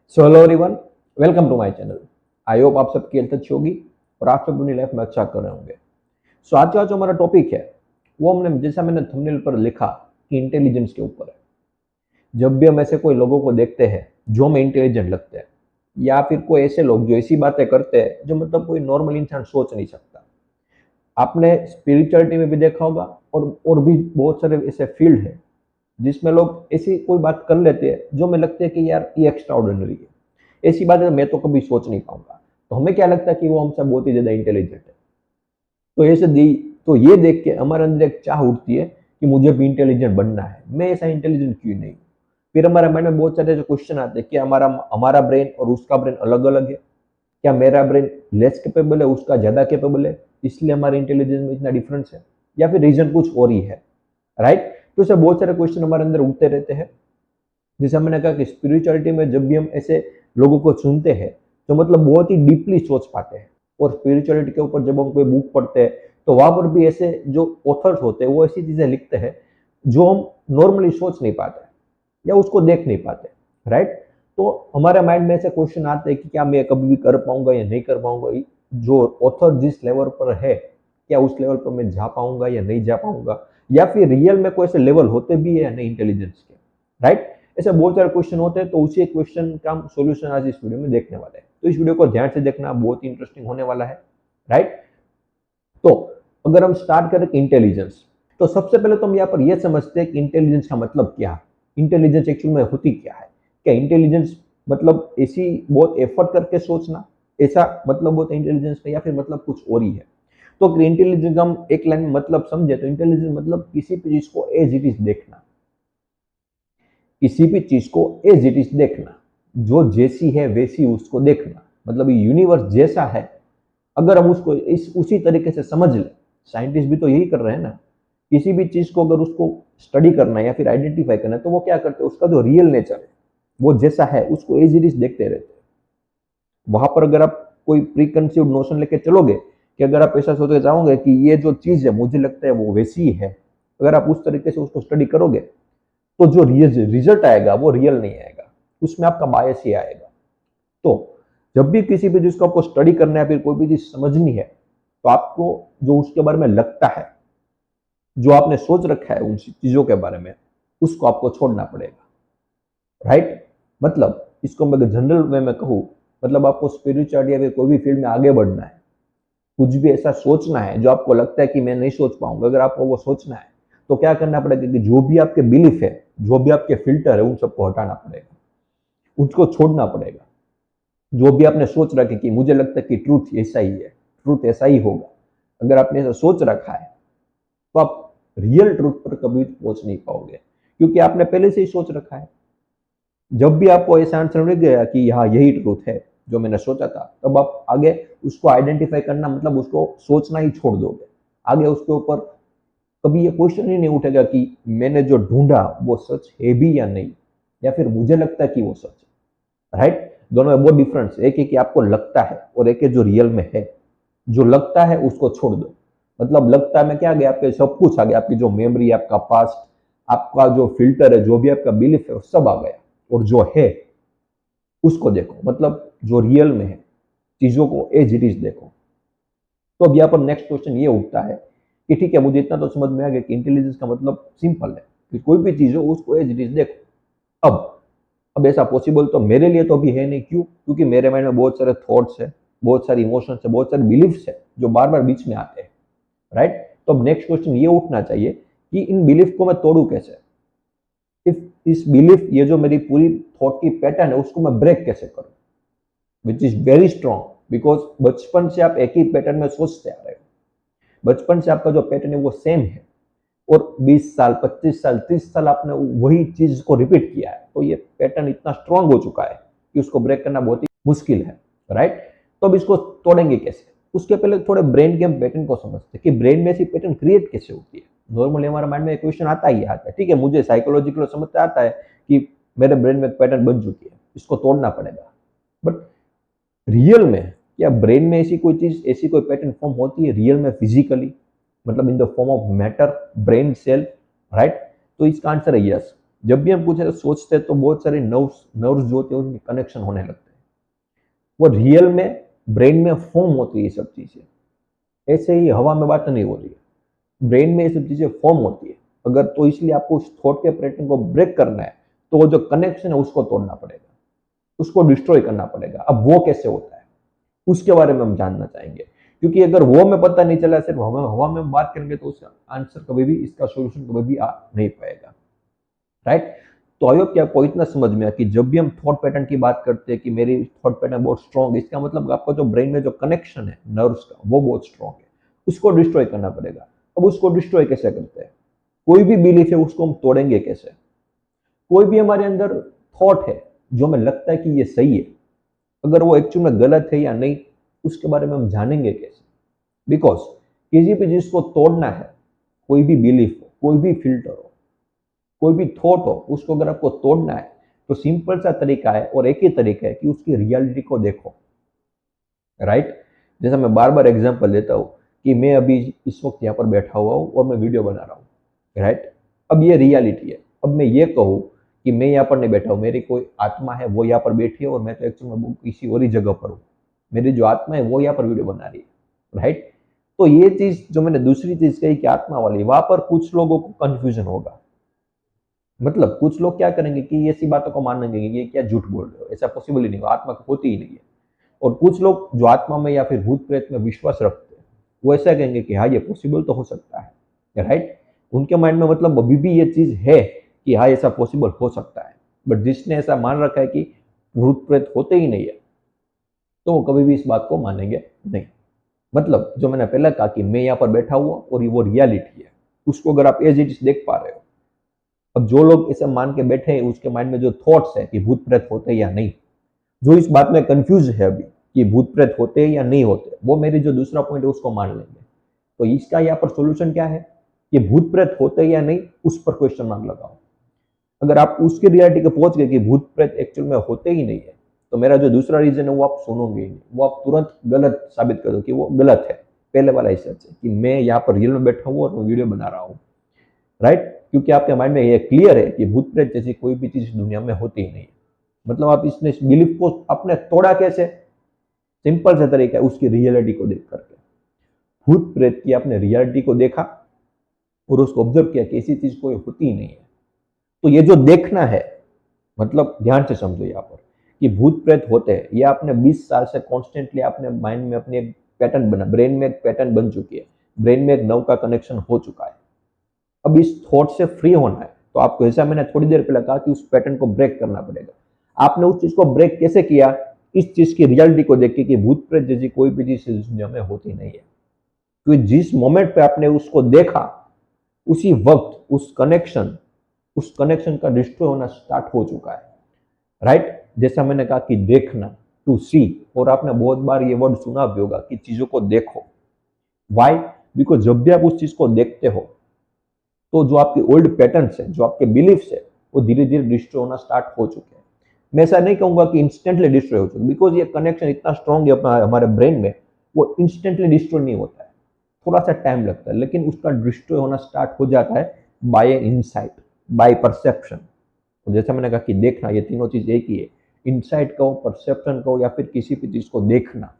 So hello everyone, welcome to my channel. I hope आप सबकी health अच्छी होगी और आप सब अपनी लाइफ में अच्छा कर रहे होंगे। सो आज का जो हमारा टॉपिक है वो हमने जैसा मैंने थंबनेल पर लिखा कि इंटेलिजेंस के ऊपर है। जब भी हम ऐसे कोई लोगों को देखते हैं जो हमें इंटेलिजेंट लगते हैं, या फिर कोई ऐसे लोग जो ऐसी बातें करते हैं जो मतलब कोई नॉर्मल इंसान सोच नहीं सकता। आपने स्पिरिचुअलिटी में भी देखा होगा और भी बहुत सारे ऐसे फील्ड है जिसमें लोग ऐसी कोई बात कर लेते हैं जो हमें लगता है कि यार ये एक्स्ट्रा ऑर्डिनरी है। ऐसी बातें मैं तो कभी सोच नहीं पाऊंगा। तो हमें क्या लगता है कि वो हमसे बहुत ही ज्यादा इंटेलिजेंट है। तो ऐसे दी तो ये देख के हमारे अंदर एक चाह उठती है कि मुझे भी इंटेलिजेंट बनना है, मैं ऐसा इंटेलिजेंट क्यों नहीं हूँ। फिर हमारे माइंड में बहुत सारे जो क्वेश्चन आते हैं कि हमारा हमारा ब्रेन और उसका ब्रेन अलग अलग है। क्या मेरा ब्रेन लेस कैपेबल है, उसका ज्यादा कैपेबल है, इसलिए हमारे इंटेलिजेंस में इतना डिफरेंस है, या फिर रीजन कुछ और ही है। राइट। तो ऐसे बहुत सारे क्वेश्चन हमारे अंदर उठते रहते हैं। जैसे मैंने कहा कि स्पिरिचुअलिटी में जब भी हम ऐसे लोगों को सुनते हैं तो मतलब बहुत ही डीपली सोच पाते हैं। और स्पिरिचुअलिटी के ऊपर जब हम कोई बुक पढ़ते हैं तो वहां पर भी ऐसे जो ऑथर्स होते हैं वो ऐसी चीजें लिखते हैं जो हम नॉर्मली सोच नहीं पाते या उसको देख नहीं पाते। राइट। तो हमारे माइंड में ऐसे क्वेश्चन आते हैं कि क्या मैं कभी भी कर पाऊंगा या नहीं कर पाऊंगा। जो ऑथर जिस लेवल पर है, क्या उस लेवल पर मैं जा पाऊंगा या नहीं जा पाऊंगा, या फिर रियल में कोई ऐसे लेवल होते भी है या नहीं इंटेलिजेंस के। राइट। ऐसे बहुत सारे क्वेश्चन होते हैं, तो उसी क्वेश्चन का हम सोल्यूशन आज इस वीडियो में देखने वाले हैं। तो इस वीडियो को ध्यान से देखना, बहुत ही इंटरेस्टिंग होने वाला है। राइट। तो अगर हम स्टार्ट करें इंटेलिजेंस, तो सबसे पहले तो हम यहाँ पर यह समझते हैं कि इंटेलिजेंस का मतलब क्या है। इंटेलिजेंस एक्चुअल में होती क्या है। क्या इंटेलिजेंस मतलब ऐसी बहुत एफर्ट करके सोचना, ऐसा मतलब होता है इंटेलिजेंस का, या फिर मतलब कुछ और ही है। तो अगर इंटेलिजेंस हम एक लाइन में मतलब समझे तो इंटेलिजेंस मतलब किसी भी चीज को एज इट इज देखना। किसी भी चीज को एज इट इज देखना, जो जैसी है वैसी उसको देखना। मतलब ये यूनिवर्स जैसा है, अगर हम उसको इस उसी तरीके से समझ लें। साइंटिस्ट भी तो यही कर रहे हैं ना। किसी भी चीज को अगर उसको स्टडी करना है या फिर आइडेंटिफाई करना है तो वो क्या करते हैं, उसका जो रियल नेचर है वो जैसा है उसको एज इट इज देखते रहते हैं। वहां पर अगर आप कोई प्री कंसीव्ड नोशन लेके चलोगे कि अगर आप ऐसा सोच के जाओगे कि ये जो चीज है मुझे लगता है वो वैसी ही है, अगर आप उस तरीके से उसको स्टडी करोगे तो जो रिजल्ट आएगा वो रियल नहीं आएगा, उसमें आपका बायस ही आएगा। तो जब भी किसी भी चीज को आपको स्टडी करना है, फिर कोई भी चीज समझनी है, तो आपको जो उसके बारे में लगता है, जो आपने सोच रखा है उन चीजों के बारे में, उसको आपको छोड़ना पड़ेगा। राइट। मतलब इसको मैं जनरल वे में कहूँ, मतलब आपको स्पिरिचुअलिटी या फिर कोई भी फील्ड में आगे बढ़ना है, कुछ भी ऐसा सोचना है जो आपको लगता है कि मैं नहीं सोच पाऊंगा, अगर आपको वो सोचना है तो क्या करना पड़ेगा कि जो भी आपके बिलीफ है, जो भी आपके फिल्टर है, उन सबको हटाना पड़ेगा, उसको छोड़ना पड़ेगा। जो भी आपने सोच रखा है कि मुझे लगता है कि ट्रूथ ऐसा ही है, ट्रूथ ऐसा ही होगा, अगर आपने ऐसा सोच रखा है तो आप रियल ट्रूथ पर कभी पहुंच नहीं पाओगे, क्योंकि आपने पहले से ही सोच रखा है। जब भी आपको ऐसा आंसर मिल गया कि हाँ यही ट्रूथ है जो मैंने सोचा था, तब आप आगे उसको आइडेंटिफाई करना मतलब उसको सोचना ही छोड़ दोगे। आगे उसके ऊपर कभी ये क्वेश्चन ही नहीं उठेगा कि मैंने जो ढूंढा वो सच है भी या नहीं, या फिर मुझे लगता है कि वो सच है। राइट। दोनों में बहुत डिफरेंस है। एक है कि आपको लगता है और एक है जो रियल में है। जो लगता है उसको छोड़ दो। मतलब लगता है में क्या आ गया, आपके सब कुछ आ गया, आपकी जो मेमोरी, आपका पास्ट, आपका जो फिल्टर है, जो भी आपका बिलीफ है, सब आ गया। और जो है उसको देखो, मतलब जो रियल में है, चीजों को एज इट इज देखो। तो अब यहाँ पर नेक्स्ट क्वेश्चन ये उठता है कि ठीक है, मुझे इतना तो समझ में आ गया कि इंटेलिजेंस का मतलब सिंपल है कि कोई भी चीज हो उसको एज इट इज देखो। अब ऐसा पॉसिबल तो मेरे लिए तो अभी है नहीं। क्यों? क्योंकि मेरे माइंड में बहुत सारे थॉट्स है, बहुत सारी इमोशंस है, बहुत सारे बिलीफ्स है जो बार बार बीच में आते हैं। राइट। तो अब नेक्स्ट क्वेश्चन ये उठना चाहिए कि इन बिलीफ को मैं तोड़ू कैसे। इफ इस बिलीफ, ये जो मेरी पूरी थॉट की पैटर्न है, उसको मैं ब्रेक कैसे करूं, which is very strong. Because बचपन से आप एक ही पैटर्न में सोचते आ रहे हो। बचपन से आपका जो पैटर्न है वो सेम है, और 20 साल, 25 साल, 30 साल आपने वही चीज को रिपीट किया है, तो ये पैटर्न इतना स्ट्रांग हो चुका है कि उसको ब्रेक करना बहुत ही मुश्किल है। राइट। तो अब इसको तोड़ेंगे कैसे, उसके पहले थोड़े ब्रेन के हम पैटर्न को समझते हैं कि ब्रेन में ऐसी पैटर्न क्रिएट कैसे होती है। नॉर्मली हमारे माइंड में क्वेश्चन आता ही आता है, ठीक है, मुझे साइकोलॉजिकल समझते आता है कि मेरे ब्रेन में पैटर्न बन चुकी है, इसको तोड़ना पड़ेगा। बट रियल में क्या ब्रेन में ऐसी कोई चीज, ऐसी कोई पैटर्न फॉर्म होती है रियल में, फिजिकली, मतलब in the form of matter, brain cell. Right. तो इसका आंसर है यस। जब भी हम कुछ ऐसा सोचते हैं तो बहुत सारे नर्व्स जो होते हैं उनके कनेक्शन होने लगते हैं। वो रियल में ब्रेन में फॉर्म होती है ये सब चीजें। ऐसे ही हवा में बात नहीं हो रही है, ब्रेन में ये सब चीजें फॉर्म होती है। अगर तो इसलिए आपको उस थॉट के पैटर्न को ब्रेक करना है तो वो जो कनेक्शन है उसको तोड़ना पड़ेगा, उसको डिस्ट्रॉय करना पड़ेगा। अब वो कैसे होता है उसके बारे में हम जानना चाहेंगे, क्योंकि अगर वो हमें पता नहीं चला, सिर्फ हमें हवा में बात करेंगे तो उसका आंसर कभी भी, इसका सोल्यूशन कभी भी आ नहीं पाएगा। राइट। तो आई होप कि आपको इतना समझ में आया कि जब भी हम थॉट पैटर्न की बात करते हैं कि मेरी थॉट पैटर्न बहुत स्ट्रॉन्ग है, इसका मतलब आपका जो ब्रेन में जो कनेक्शन है नर्व्स का वो बहुत स्ट्रॉन्ग है, उसको डिस्ट्रॉय करना पड़ेगा। अब उसको डिस्ट्रॉय कैसे करते हैं? कोई भी बिलीफ है उसको हम तोड़ेंगे कैसे? कोई भी हमारे अंदर थॉट है जो हमें लगता है कि ये सही है, अगर वो एक्चुअल में गलत है या नहीं उसके बारे में हम जानेंगे कैसे? बिकॉज किसी भी चीज को तोड़ना है, कोई भी बिलीफ हो, कोई भी फिल्टर हो, कोई भी थॉट हो, उसको अगर आपको तोड़ना है तो सिंपल सा तरीका है और एक ही तरीका है कि उसकी रियलिटी को देखो। राइट। जैसा मैं बार बार एग्जांपल देता हूँ कि मैं अभी इस वक्त यहाँ पर बैठा हुआ हूँ और मैं वीडियो बना रहा हूँ। राइट। अब ये रियलिटी है। अब मैं ये कहूँ कि मैं यहाँ पर नहीं बैठा हूँ, मेरी कोई आत्मा है वो यहाँ पर बैठी है और मैं तो एक्चुअली में किसी और ही जगह पर हूँ, मेरी जो आत्मा है वो यहाँ पर वीडियो बना रही है। राइट। तो ये चीज जो मैंने दूसरी चीज कही कि आत्मा वाली, वहां पर कुछ लोगों को कंफ्यूजन होगा। मतलब कुछ लोग क्या करेंगे कि ऐसी बातों को मान लेंगे कि ये क्या झूठ बोल रहे हो, ऐसा पॉसिबल ही नहीं हो, आत्मा होती ही नहीं है। और कुछ लोग जो आत्मा में या फिर भूत प्रेत में विश्वास रखते हैं वो ऐसा कहेंगे कि हाँ ये पॉसिबल तो हो सकता है। राइट। उनके माइंड में मतलब अभी भी ये चीज है कि हाँ ऐसा पॉसिबल हो सकता है। बट जिसने ऐसा मान रखा है कि भूत प्रेत होते ही नहीं है तो वो कभी भी इस बात को मानेंगे नहीं। मतलब जो मैंने पहले कहा कि मैं यहाँ पर बैठा हुआ और ये वो रियलिटी है, उसको अगर आप एज इट इज देख पा रहे हो। अब जो लोग इसे मान के बैठे हैं उसके माइंड में जो थॉट्स है कि भूत प्रेत होते हैं या नहीं, जो इस बात में कंफ्यूज है अभी कि भूत प्रेत होते हैं या नहीं होते, वो मेरी जो दूसरा पॉइंट है उसको मान लेंगे। तो इसका यहाँ पर सोल्यूशन क्या है कि भूत प्रेत होते हैं या नहीं उस पर क्वेश्चन मार्क लगाओ। अगर आप उसकी रियलिटी को पहुंच गए कि भूत प्रेत एक्चुअल में होते ही नहीं है, तो मेरा जो दूसरा रीजन है वो आप सुनोगे ही नहीं, वो आप तुरंत गलत साबित कर दो कि वो गलत है। पहले वाला ही सच है कि मैं यहाँ पर रियल में बैठा हूँ और मैं वीडियो बना रहा हूँ। राइट। क्योंकि आपके माइंड में ये क्लियर है कि भूत प्रेत जैसी कोई भी चीज दुनिया में होती ही नहीं है। मतलब आप इस बिलीफ को आपने तोड़ा कैसे? सिंपल सा तरीका है उसकी रियलिटी को देख करके। भूत प्रेत की आपने रियलिटी को देखा और उसको ऑब्जर्व किया कि ऐसी चीज कोई होती ही नहीं है। तो ये जो देखना है, मतलब ध्यान से समझो यहाँ पर कि भूत प्रेत होते हैं, ये आपने 20 साल से कॉन्स्टेंटली अपने माइंड में अपने एक पैटर्न बना, ब्रेन में एक पैटर्न बन चुकी है, ब्रेन में एक नव का कनेक्शन हो चुका है। अब इस थॉट से फ्री होना है तो आपको, जैसा मैंने थोड़ी देर पहले कहा, कि उस पैटर्न को ब्रेक करना पड़ेगा। आपने उस चीज को ब्रेक कैसे किया? इस चीज की रियलिटी को देख के कि भूत प्रेत जैसी कोई भी चीज इस दुनिया में होती नहीं है। क्योंकि जिस मोमेंट पे आपने उसको देखा उसी वक्त उस कनेक्शन का डिस्ट्रॉय होना स्टार्ट हो चुका है। राइट। जैसा मैंने कहा कि देखना, टू सी, और आपने बहुत बार ये वर्ड सुना भी होगा कि चीजों को देखो। वाई? बिकॉज जब भी आप उस चीज को देखते हो तो जो आपके ओल्ड पैटर्न्स है, जो आपके बिलीफ्स है, वो धीरे धीरे डिस्ट्रॉय होना स्टार्ट हो चुके हैं। मैं ऐसा नहीं कहूंगा कि इंस्टेंटली डिस्ट्रॉय हो चुके, बिकॉज ये कनेक्शन इतना स्ट्रॉन्ग है अपना हमारे ब्रेन में, वो इंस्टेंटली डिस्ट्रॉय नहीं होता है, थोड़ा सा टाइम लगता है, लेकिन उसका डिस्ट्रॉय होना स्टार्ट हो जाता है बाय इनसाइट, बाय परसेप्शन। तो जैसा मैंने कहा कि देखना, ये तीनों चीज एक ही है। इनसाइट कहो, परसेप्शन कहो, या फिर किसी भी चीज को देखना,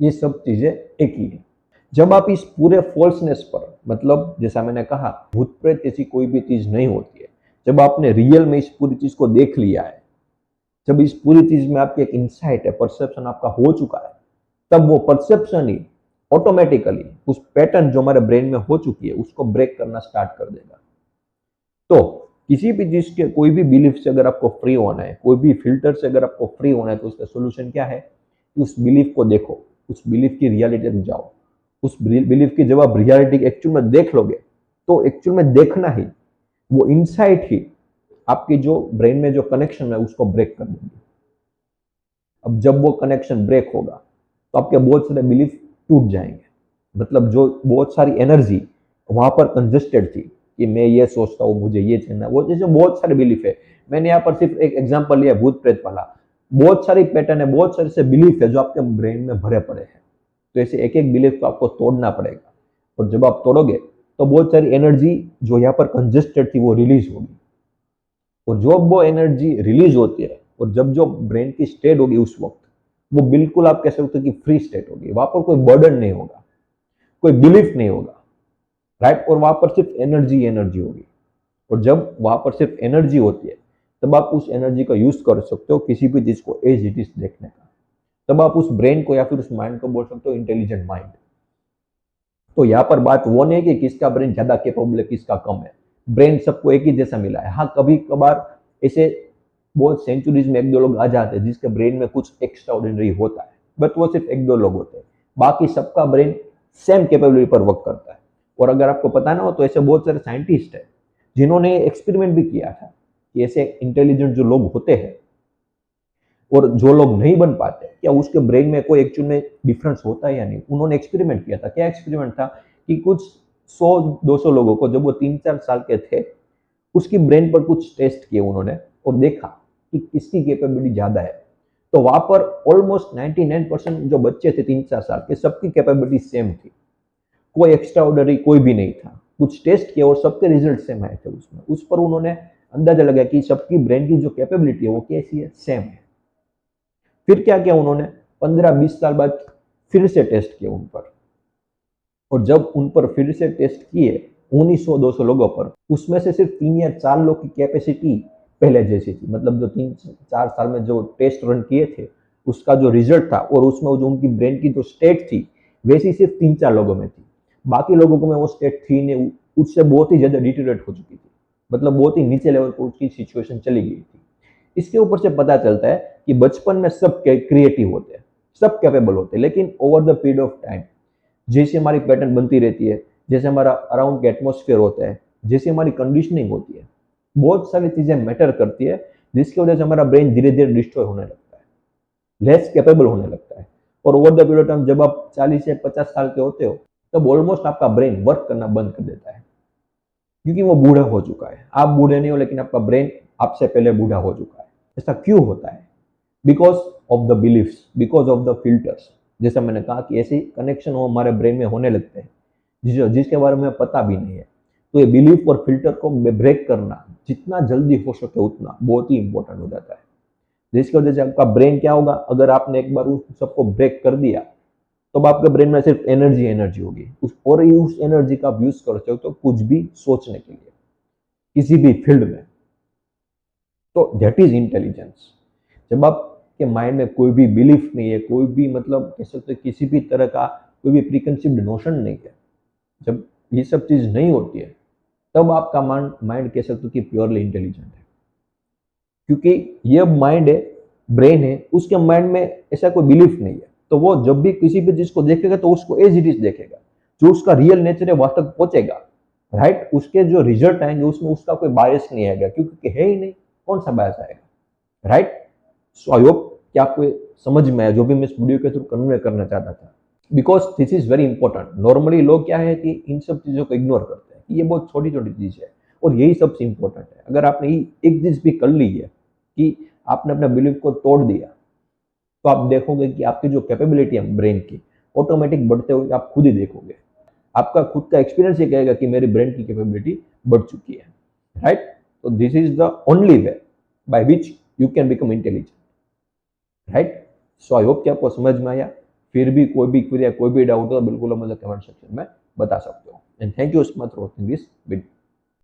ये सब चीजें एक ही है। जब आप इस पूरे फॉल्सनेस पर, मतलब जैसा मैंने कहा भूत प्रेत जैसी कोई भी चीज नहीं होती है, जब आपने रियल में इस पूरी चीज को देख लिया है, जब इस पूरी चीज में आपकी एक इंसाइट है, परसेप्शन आपका हो चुका है, तब वो परसेप्शन ही ऑटोमेटिकली उस पैटर्न जो हमारे ब्रेन में हो चुकी है उसको ब्रेक करना स्टार्ट कर देगा। तो किसी भी चीज के, कोई भी बिलीफ से अगर आपको फ्री होना है, कोई भी फिल्टर से अगर आपको फ्री होना है, तो उसका सोल्यूशन क्या है? उस बिलीफ को देखो, उस बिलीफ की रियलिटी में जाओ। उस बिलीफ की जब आप रियलिटी एक्चुअल में देख लोगे तो एक्चुअल में देखना ही, वो इनसाइट ही आपकी जो ब्रेन में जो कनेक्शन है उसको ब्रेक कर देंगे। अब जब वो कनेक्शन ब्रेक होगा तो आपके बहुत सारे बिलीफ टूट जाएंगे। मतलब जो बहुत सारी एनर्जी वहां पर कंजेस्टेड थी कि मैं ये सोचता हूँ, मुझे ये चाहिए, वो जैसे बहुत सारे बिलीफ है। मैंने यहाँ पर सिर्फ एक एग्जांपल लिया भूत प्रेत वाला, बहुत सारी पैटर्न है, बहुत सारे से बिलीफ है जो आपके ब्रेन में भरे पड़े हैं। तो ऐसे एक एक बिलीफ को आपको तोड़ना पड़ेगा, और जब आप तोड़ोगे तो बहुत सारी एनर्जी जो यहाँ पर कंजेस्टेड थी वो रिलीज होगी। और जब वो एनर्जी रिलीज होती है और जब जो ब्रेन की स्टेट होगी उस वक्त, वो बिल्कुल आप कह सकते हो कि फ्री स्टेट होगी। वहां पर कोई बर्डन नहीं होगा, कोई बिलीफ नहीं होगा, राइट। और वहां पर सिर्फ एनर्जी एनर्जी होगी। और जब वहां पर सिर्फ एनर्जी होती है, तब आप उस एनर्जी का यूज कर सकते हो किसी भी चीज को एज इट इज देखने का। तब आप उस ब्रेन को या फिर उस माइंड को बोल सकते हो इंटेलिजेंट माइंड। तो यहाँ पर बात वो नहीं कि किसका ब्रेन ज्यादा कैपेबल है, किसका कम है। ब्रेन सबको एक ही जैसा मिला है। हाँ, कभी कभार ऐसे बहुत सेंचुरीज में एक दो लोग आ जाते हैं जिसके ब्रेन में कुछ एक्स्ट्रा ऑर्डिनरी होता है, बट वो सिर्फ एक दो लोग होते हैं। बाकी सबका ब्रेन सेम कैपेबिलिटी पर वर्क करता है। और अगर आपको पता ना हो तो ऐसे बहुत सारे साइंटिस्ट हैं जिन्होंने एक्सपेरिमेंट भी किया था कि ऐसे इंटेलिजेंट जो लोग होते हैं और जो लोग नहीं बन पाते, क्या उसके ब्रेन में कोई एक्चुअल में डिफरेंस होता है या नहीं। उन्होंने एक्सपेरिमेंट किया था। क्या एक्सपेरिमेंट था कि कुछ 100-200 लोगों को, जब वो 3-4 साल के थे, उसकी ब्रेन पर कुछ टेस्ट किए उन्होंने और देखा कि किसकी कैपेबिलिटी ज्यादा है। तो वहां पर ऑलमोस्ट 99% जो बच्चे थे 3-4 साल के, सबकी कैपेबिलिटी सेम थी। कोई एक्स्ट्रा ऑर्डनरी कोई भी नहीं था। कुछ टेस्ट किए और सबके रिजल्ट सेम आए थे उसमें। उस पर उन्होंने अंदाजा लगाया कि सबकी ब्रेन की जो कैपेबिलिटी है वो कैसी है, सेम है। फिर क्या किया उन्होंने, 15-20 साल बाद फिर से टेस्ट किए उन पर। और जब उन पर फिर से टेस्ट किए 1900-200 लोगों पर, उसमें से सिर्फ 3 या 4 लोग की कैपेसिटी पहले जैसी थी। मतलब जो 3-4 साल में जो टेस्ट रन किए थे, उसका जो रिजल्ट था और उसमें जो उनकी ब्रेन की जो स्टेट थी, वैसी सिर्फ 3-4 लोगों में थी। बाकी लोगों को में वो स्टेट थी नहीं, उससे बहुत ही ज्यादा डिटेरेट हो चुकी थी। मतलब बहुत ही नीचे लेवल पर उसकी सिचुएशन चली गई थी। इसके ऊपर से पता चलता है कि बचपन में सब क्रिएटिव होते हैं, सब कैपेबल होते हैं, लेकिन over the period of time जैसे हमारी पैटर्न बनती रहती है, जैसे हमारा अराउंड का एटमोस्फेयर होता है, जैसे हमारी कंडीशनिंग होती है, बहुत सारी चीजें मैटर करती है, जिसकी वजह से हमारा ब्रेन धीरे धीरे डिस्ट्रॉय होने लगता है, लेस कैपेबल होने लगता है। और over the period of time जब आप 40 या 50 साल के होते हो, तब ऑलमोस्ट आपका ब्रेन वर्क करना बंद कर देता है, क्योंकि वो बूढ़ा हो चुका है। आप बूढ़े नहीं हो, लेकिन आपका ब्रेन आपसे पहले बूढ़ा हो चुका है। ऐसा क्यों होता है? Because of the beliefs, because of the filters. जैसा मैंने कहा कि ऐसे कनेक्शन वो हमारे ब्रेन में होने लगते हैं जिसके बारे में पता भी नहीं है। तो ये बिलीफ और फिल्टर को ब्रेक करना जितना जल्दी हो सके उतना बहुत ही इंपॉर्टेंट हो जाता है। जिसकी वजह से आपका ब्रेन क्या होगा, अगर आपने एक बार उस सबको ब्रेक कर दिया, तो आपके ब्रेन में सिर्फ एनर्जी एनर्जी होगी। और उस एनर्जी का आप यूज कर सकते हो तो कुछ भी सोचने के लिए, किसी भी फील्ड में। तो दैट इज इंटेलिजेंस। जब आपके माइंड में कोई भी बिलीफ नहीं है, कोई भी मतलब कह सकते हो किसी भी तरह का कोई भी प्रीकंसीव्ड नोशन नहीं है, जब ये सब चीज नहीं होती है, तब आपका माइंड कह सकते हो कि प्योरली इंटेलिजेंट है। क्योंकि ये माइंड है, ब्रेन है, उसके माइंड में ऐसा कोई बिलीफ नहीं है। तो वो जब भी किसी भी चीज को देखेगा तो उसको एज इट इज देखेगा। जो उसका रियल नेचर है वहां तक पहुंचेगा, राइट। उसके जो रिजल्ट आएंगे उसमें उसका कोई बायस नहीं आएगा, क्योंकि है ही नहीं, कौन सा बायस आएगा, राइट। सो आई होप कि आपको समझ में आया जो भी मैं इस वीडियो के थ्रू कन्वे करना चाहता था। Because this is very important. Normally लोग क्या है कि इन सब चीजों को इग्नोर करते हैं कि ये बहुत छोटी छोटी चीज है, और यही सबसे इंपॉर्टेंट है। अगर आपने एक चीज भी कर ली है कि आपने अपने बिलीफ को तोड़ दिया, तो आप देखोगे कि आपकी जो कैपेबिलिटी है ब्रेन की ऑटोमेटिक बढ़ते हुए आप खुद ही देखोगे। आपका खुद का एक्सपीरियंस ये कहेगा कि मेरी ब्रेन की कैपेबिलिटी बढ़ चुकी है, राइट। तो this is the only way by which you can become intelligent, right. So I hope कि आपको समझ में आया। फिर भी कोई भी क्वेरी या कोई भी डाउट हो तो बिल्कुल मुझे कमेंट सेक्शन में बता सकते हो। And thank you so much for watching this video.